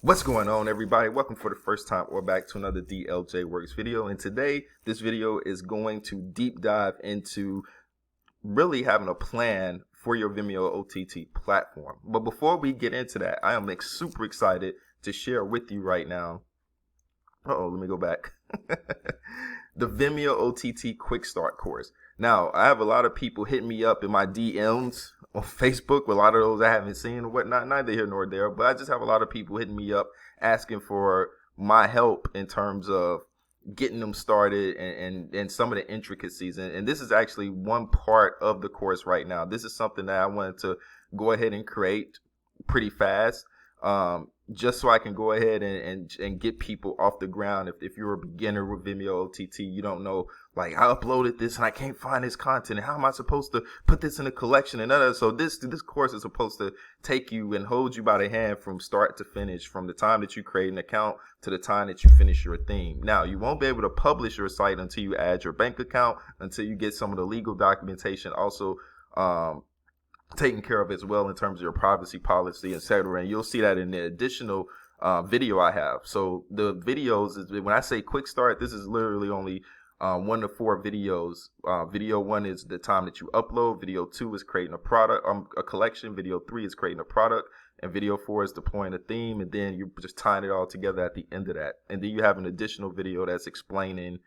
What's going on, everybody? Welcome for the first time or back to another dljworks video. And today, this video is going to deep dive into really having a plan for your Vimeo OTT platform. But before we get into that, I am super excited to share with you right now. Let me go back. The Vimeo OTT Quick Start course. Now, I have a lot of people hitting me up in my DMs on Facebook. A lot of those I haven't seen or whatnot, neither here nor there. But I just have a lot of people hitting me up asking for my help in terms of getting them started and some of the intricacies. And this is actually one part of the course right now. This is something that I wanted to go ahead and create pretty fast. Just so I can go ahead and get people off the ground. If you're a beginner with Vimeo OTT, you don't know, like, I uploaded this and I can't find this content, and how am I supposed to put this in a collection and other. So this course is supposed to take you and hold you by the hand from start to finish, from the time that you create an account to the time that you finish your theme. Now, you won't be able to publish your site until you add your bank account, until you get some of the legal documentation also taken care of as well in terms of your privacy policy, etc. And you'll see that in the additional video I have. So the videos, when I say quick start, this is literally only 1 to 4 videos. Video 1 is the time that you upload. Video 2 is creating a product, a collection. Video 3 is creating a product, and video 4 is deploying a theme. And then you're just tying it all together at the end of that. And then you have an additional video that's explaining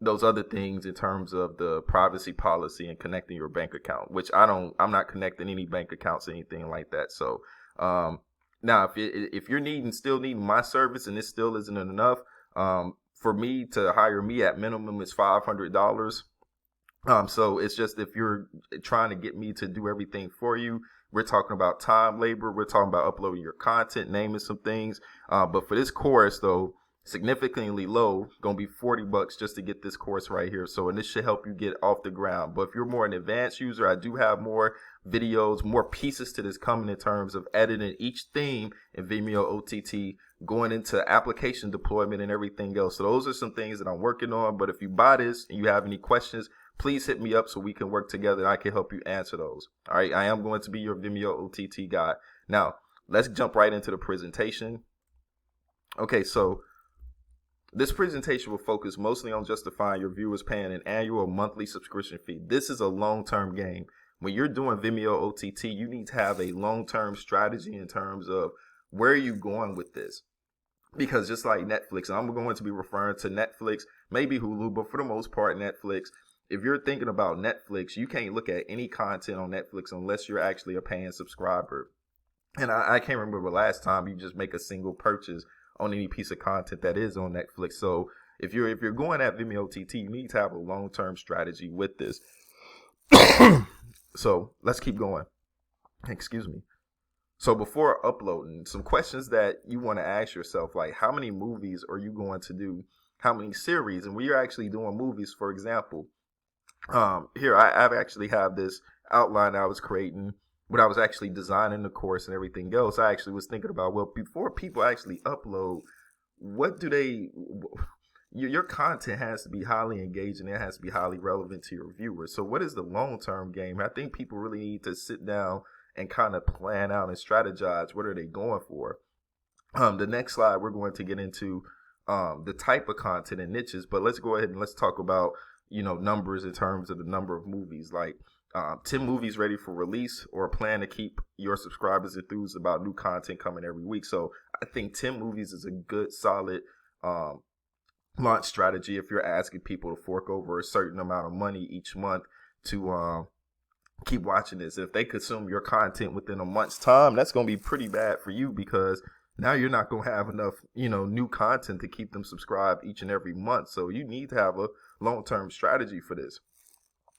those other things in terms of the privacy policy and connecting your bank account, which I'm not connecting any bank accounts or anything like that. So now if you're still needing my service and this still isn't enough, for me to hire me at minimum is $500. So it's just, if you're trying to get me to do everything for you, we're talking about time, labor, we're talking about uploading your content, naming some things. But for this course though, significantly low, gonna be $40 just to get this course right here. So, and this should help you get off the ground. But if you're more an advanced user, I do have more videos, more pieces to this coming in terms of editing each theme in Vimeo OTT, going into application deployment and everything else. So those are some things that I'm working on. But if you buy this and you have any questions, please hit me up so we can work together and I can help you answer those. All right, I am going to be your Vimeo OTT guy. Now, let's jump right into the presentation. Okay, so this presentation will focus mostly on justifying your viewers paying an annual or monthly subscription fee. This is a long-term game. When you're doing Vimeo OTT, you need to have a long-term strategy in terms of where are you going with this. Because just like Netflix, and I'm going to be referring to Netflix, maybe Hulu, but for the most part, Netflix. If you're thinking about Netflix, you can't look at any content on Netflix unless you're actually a paying subscriber. And I can't remember the last time you just make a single purchase on any piece of content that is on Netflix. So if you're going at Vimeo OTT, you need to have a long-term strategy with this. So let's keep going. Excuse me. So before uploading, some questions that you want to ask yourself, like, how many movies are you going to do? How many series? And when you're actually doing movies, for example, here I've actually have this outline I was creating when I was actually designing the course and everything else. I actually was thinking about, well, before people actually upload, your content has to be highly engaging. It has to be highly relevant to your viewers. So what is the long-term game? I think people really need to sit down and kind of plan out and strategize. What are they going for? The next slide, we're going to get into the type of content and niches, but let's go ahead and let's talk about, numbers in terms of the number of movies, like 10 movies ready for release, or a plan to keep your subscribers enthused about new content coming every week. So I think 10 movies is a good, solid launch strategy if you're asking people to fork over a certain amount of money each month to keep watching this. If they consume your content within a month's time, that's going to be pretty bad for you, because now you're not going to have enough, new content to keep them subscribed each and every month. So you need to have a long-term strategy for this.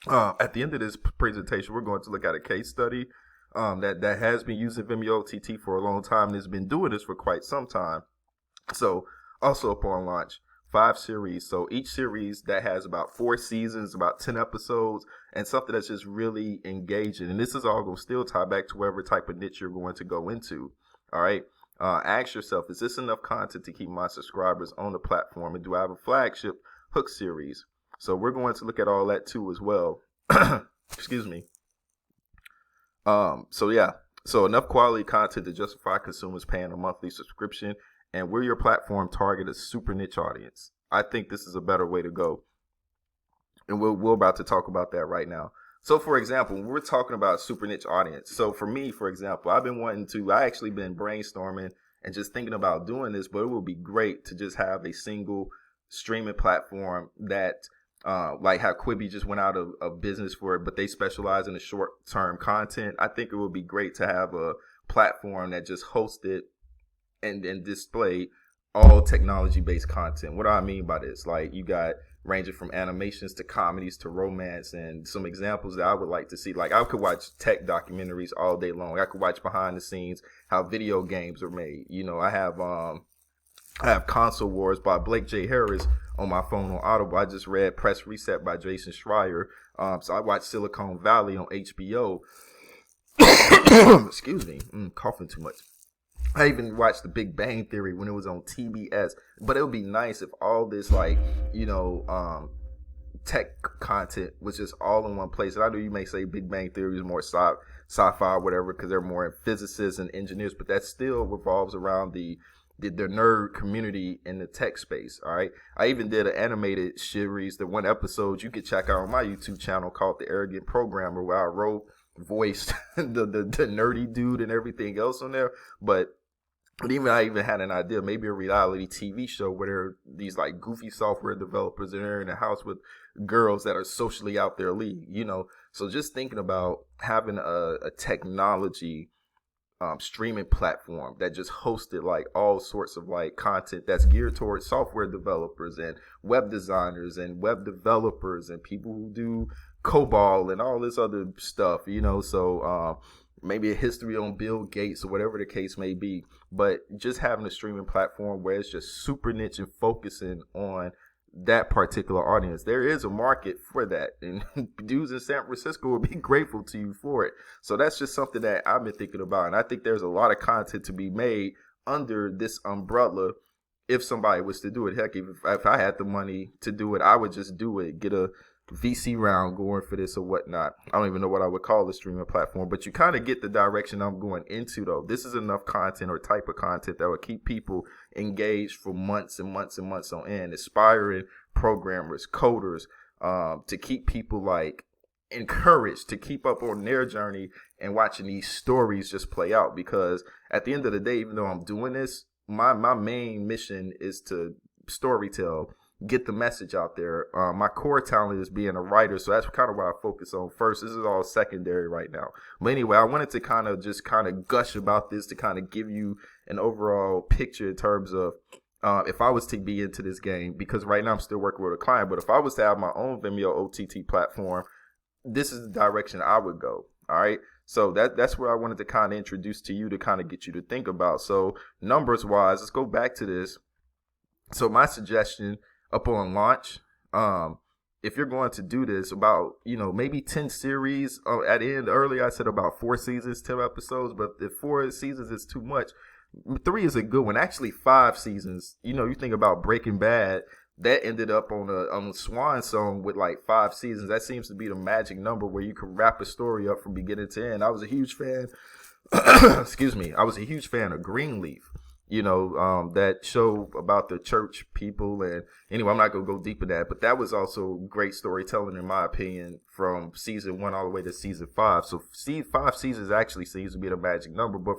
At the end of this presentation, we're going to look at a case study that has been using Vimeo OTT for a long time and has been doing this for quite some time. So also upon launch, 5 series. So each series that has about 4 seasons, about 10 episodes, and something that's just really engaging. And this is all going to still tie back to whatever type of niche you're going to go into. All right. Ask yourself, is this enough content to keep my subscribers on the platform? And do I have a flagship hook series? So we're going to look at all that too as well. Excuse me. So yeah, So enough quality content to justify consumers paying a monthly subscription, and will your platform target a super niche audience? I think this is a better way to go, and we're about to talk about that right now. So, for example, when we're talking about super niche audience, so for me, for example, I actually been brainstorming and just thinking about doing this, but it would be great to just have a single streaming platform that, like how Quibi just went out of business for it, but they specialize in the short term content. I think it would be great to have a platform that just hosted and displayed all technology based content. What do I mean by this? Like, you got ranging from animations to comedies to romance, and some examples that I would like to see. Like, I could watch tech documentaries all day long. I could watch behind the scenes how video games are made. You know, I have Console Wars by Blake J. Harris on my phone on Audible. I just read Press Reset by Jason Schreier. So I watched Silicon Valley on HBO. Excuse me, coughing too much. I even watched The Big Bang Theory when it was on TBS. But it would be nice if all this, like, tech content was just all in one place. And I know you may say Big Bang Theory is more sci-fi or whatever because they're more physicists and engineers, but that still revolves around the nerd community in the tech space. All right. I even did an animated series, the one episode you could check out on my YouTube channel called The Arrogant Programmer, where I voiced the nerdy dude and everything else on there. But I even had an idea, maybe a reality TV show where there are these like goofy software developers and they're in a house with girls that are socially out their league, So just thinking about having a technology streaming platform that just hosted like all sorts of like content that's geared towards software developers and web designers and web developers and people who do COBOL and all this other stuff, So maybe a history on Bill Gates or whatever the case may be, but just having a streaming platform where it's just super niche and focusing on that particular audience. There is a market for that, and dudes in San Francisco will be grateful to you for it. So that's just something that I've been thinking about, and I think there's a lot of content to be made under this umbrella if somebody was to do it. Heck, if I had the money to do it, I would just do it, get a VC round going for this or whatnot. I don't even know what I would call the streaming platform, but you kind of get the direction I'm going into, though. This is enough content or type of content that would keep people engaged for months and months and months on end. Aspiring programmers, coders, to keep people like encouraged to keep up on their journey and watching these stories just play out. Because at the end of the day, even though I'm doing this, my main mission is to storytell, get the message out there. My core talent is being a writer, so that's kind of what I focus on first. This is all secondary right now. But anyway, I wanted to kind of gush about this to kind of give you an overall picture in terms of if I was to be into this game, because right now I'm still working with a client, but if I was to have my own Vimeo OTT platform, this is the direction I would go. All right. So that's where I wanted to kind of introduce to you to kind of get you to think about. So numbers wise, let's go back to this. So my suggestion upon launch, if you're going to do this, about maybe 10 series at the end. Earlier I said about 4 seasons, 10 episode, but if 4 seasons is too much, 3 is a good one. Actually 5 seasons. You think about Breaking Bad, that ended up on a swan song with like 5 seasons. That seems to be the magic number where you can wrap a story up from beginning to end. I was a huge fan excuse me, I was a huge fan of Greenleaf, that show about the church people. And anyway, I'm not going to go deep in that, but that was also great storytelling, in my opinion, from season 1 all the way to season 5. So 5 seasons actually seems to be the magic number. But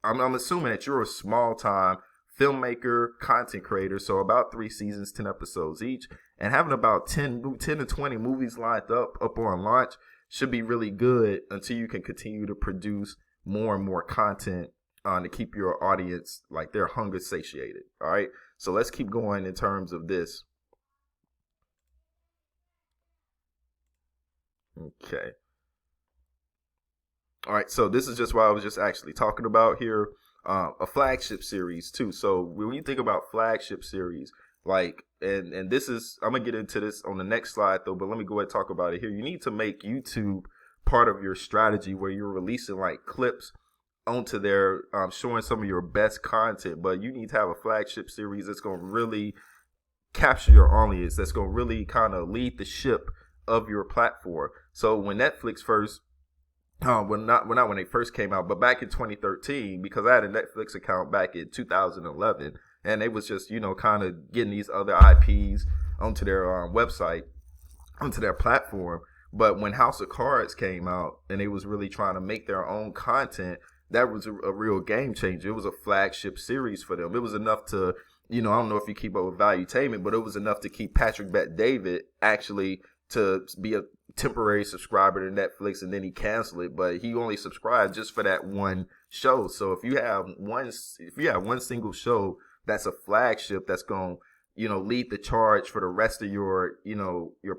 I'm assuming that you're a small time filmmaker, content creator, so about 3 seasons, 10 episodes each, and having about 10 to 20 movies lined up on launch should be really good until you can continue to produce more and more content to keep your audience, like, their hunger satiated. All right, so let's keep going in terms of this. Okay. All right, so this is just what I was just actually talking about here. A flagship series too. So when you think about flagship series, like, and this is, I'm gonna get into this on the next slide though, but let me go ahead and talk about it here. You need to make YouTube part of your strategy where you're releasing like clips onto there, showing some of your best content. But you need to have a flagship series that's gonna really capture your audience, that's gonna really kind of lead the ship of your platform. So when Netflix first not when they first came out, but back in 2013, because I had a Netflix account back in 2011, and they was just kind of getting these other IPs onto their website, onto their platform. But when House of Cards came out and they was really trying to make their own content, that was a real game changer. It was a flagship series for them. It was enough to, I don't know if you keep up with Valuetainment, but it was enough to keep Patrick Bet-David actually to be a temporary subscriber to Netflix, and then he canceled it. But he only subscribed just for that one show. So if you have one single show that's a flagship that's going to lead the charge for the rest of your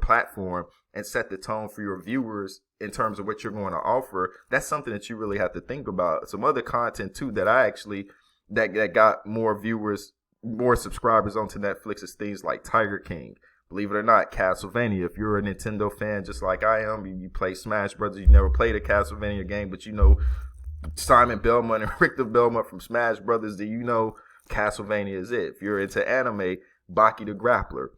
platform and set the tone for your viewers in terms of what you're going to offer, that's something that you really have to think about. Some other content too that I actually that got more viewers, more subscribers onto Netflix is things like Tiger King. Believe it or not, Castlevania. If you're a Nintendo fan just like I am, you play Smash Brothers, you never played a Castlevania game, but Simon Belmont and Richter Belmont from Smash Brothers, do you know Castlevania is it? If you're into anime, Baki the Grappler.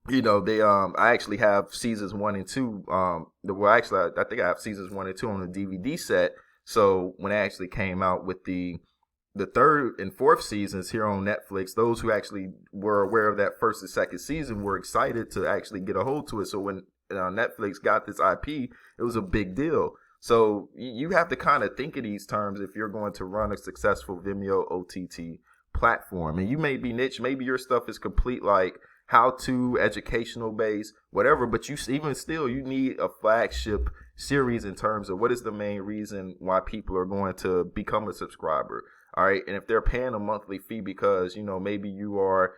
I actually have seasons 1 and 2. I think I have seasons 1 and 2 on the DVD set. So when it actually came out with the third and fourth seasons here on Netflix, those who actually were aware of that first and second season were excited to actually get a hold to it. So when Netflix got this IP, it was a big deal. So you have to kind of think of these terms if you're going to run a successful Vimeo OTT platform. And you may be niche, maybe your stuff is complete like how-to, educational based, whatever, but you need a flagship series in terms of what is the main reason why people are going to become a subscriber. All right. And if they're paying a monthly fee because, maybe you are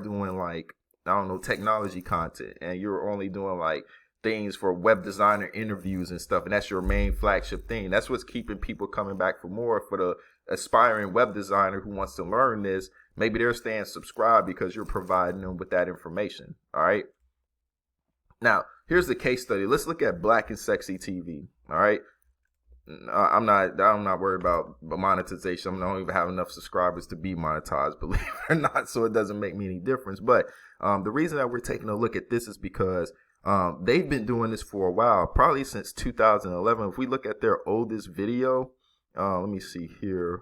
doing like, I don't know, technology content, and you're only doing like things for web designer interviews and stuff, and that's your main flagship thing. That's what's keeping people coming back for more. For the aspiring web designer who wants to learn this, maybe they're staying subscribed because you're providing them with that information. All right. Now, here's the case study. Let's look at Black and Sexy TV. All right. I'm not worried about monetization. I don't even have enough subscribers to be monetized, believe it or not. So it doesn't make me any difference. But the reason that we're taking a look at this is because they've been doing this for a while, probably since 2011. If we look at their oldest video, let me see here.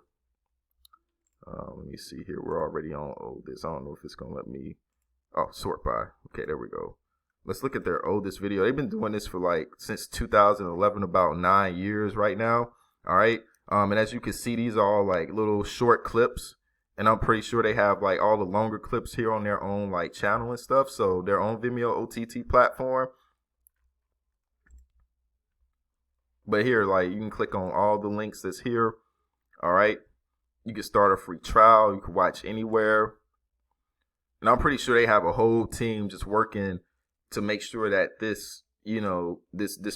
We're already on oldest. I don't know if it's going to let me. Oh, sort by. Okay, there we go. Let's look at their oldest video. They've been doing this for since 2011, about 9 years right now. All right. And as you can see, these are all little short clips. And I'm pretty sure they have all the longer clips here on their own channel and stuff. So their own Vimeo OTT platform. But here, you can click on all the links that's here. All right. You can start a free trial. You can watch anywhere. And I'm pretty sure they have a whole team just working to make sure that this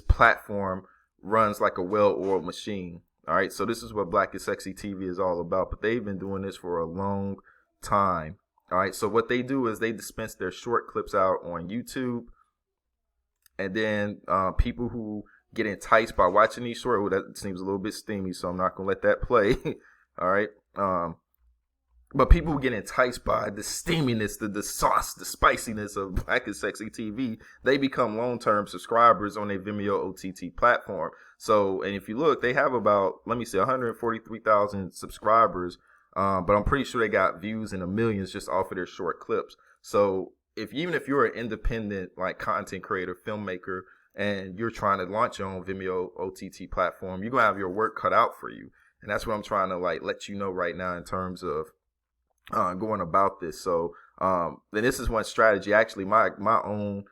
platform runs like a well-oiled machine. All right, so this is what Black and Sexy TV is all about, but they've been doing this for a long time. All right, so what they do is they dispense their short clips out on YouTube, and then people who get enticed by watching these short, that seems a little bit steamy, so I'm not going to let that play. All right. But people who get enticed by the steaminess, the sauce, the spiciness of Black and Sexy TV, they become long-term subscribers on their Vimeo OTT platform. So, and if you look, they have about, 143,000 subscribers. But I'm pretty sure they got views in the millions just off of their short clips. So even if you're an independent content creator, filmmaker, and you're trying to launch your own Vimeo OTT platform, you're going to have your work cut out for you. And that's what I'm trying to let you know right now in terms of going about this. So then this is one strategy. Actually, my own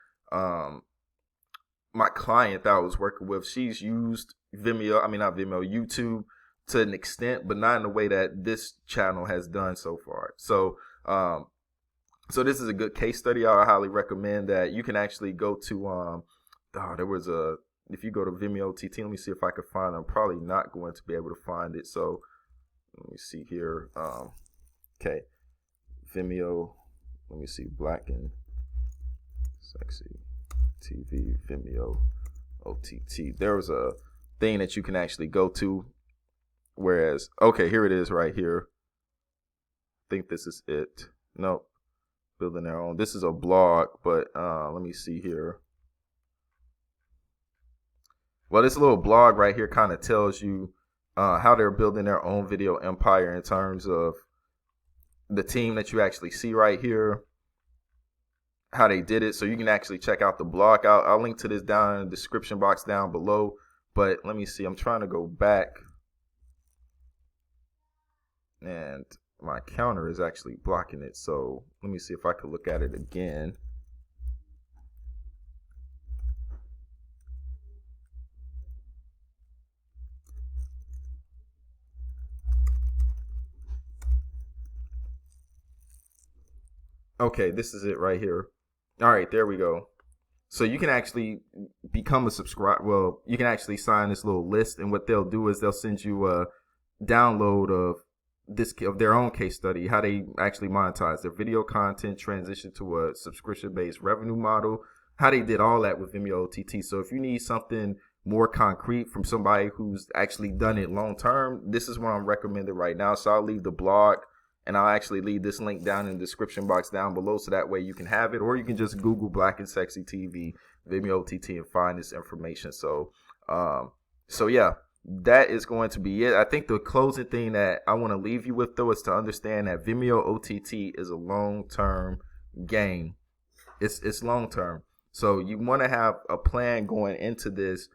my client that I was working with, she's used YouTube to an extent, but not in the way that this channel has done so far. So so this is a good case study. I highly recommend that. You can actually go to if you go to Vimeo OTT, let me see if I can find it. I'm probably not going to be able to find it. So let me see here. Okay, Vimeo, let me see, Black and Sexy TV, Vimeo OTT. There was a thing that you can actually go to, whereas, okay, here it is right here. I think this is it. Nope, building their own. This is a blog, but let me see here. Well, this little blog right here kind of tells you how they're building their own video empire in terms of the team that you actually see right here, how they did it. So you can actually check out the blog. I'll link to this down in the description box down below. But let me see. I'm trying to go back. And my counter is actually blocking it. So let me see if I can look at it again. Okay, this is it right here. All right, there we go. So you can actually become a subscriber. Well, you can actually sign this little list, and what they'll do is they'll send you a download of their own case study, how they actually monetize their video content, transition to a subscription-based revenue model, how they did all that with Vimeo OTT. So if you need something more concrete from somebody who's actually done it long term, this is what I'm recommending right now. So I'll leave the blog, and I'll actually leave this link down in the description box down below, so that way you can have it, or you can just Google Black and Sexy TV, Vimeo OTT, and find this information. So yeah, that is going to be it. I think the closing thing that I want to leave you with, though, is to understand that Vimeo OTT is a long-term game. It's long-term. So you want to have a plan going into this.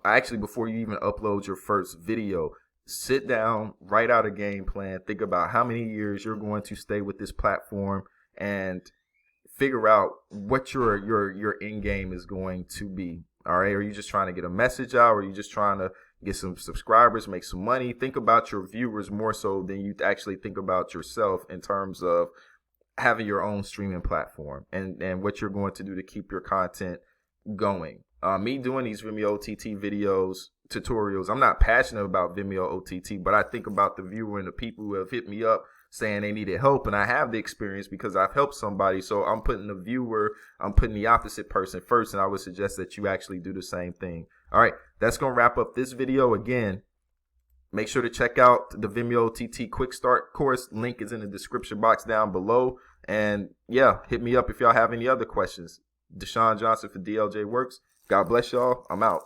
Actually, before you even upload your first video, sit down, write out a game plan, think about how many years you're going to stay with this platform, and figure out what your end game is going to be. All right, are you just trying to get a message out, or are you just trying to get some subscribers, make some money? Think about your viewers more so than you actually think about yourself in terms of having your own streaming platform and what you're going to do to keep your content going. Me doing these Vimeo OTT videos, tutorials, I'm not passionate about Vimeo OTT, but I think about the viewer and the people who have hit me up saying they needed help, and I have the experience because I've helped somebody. So I'm putting the opposite person first, and I would suggest that you actually do the same thing. All right, that's going to wrap up this video. Again, make sure to check out the Vimeo OTT Quick Start course. Link is in the description box down below. And yeah, hit me up if y'all have any other questions. Deshaun Johnson for DLJ Works. God bless y'all. I'm out.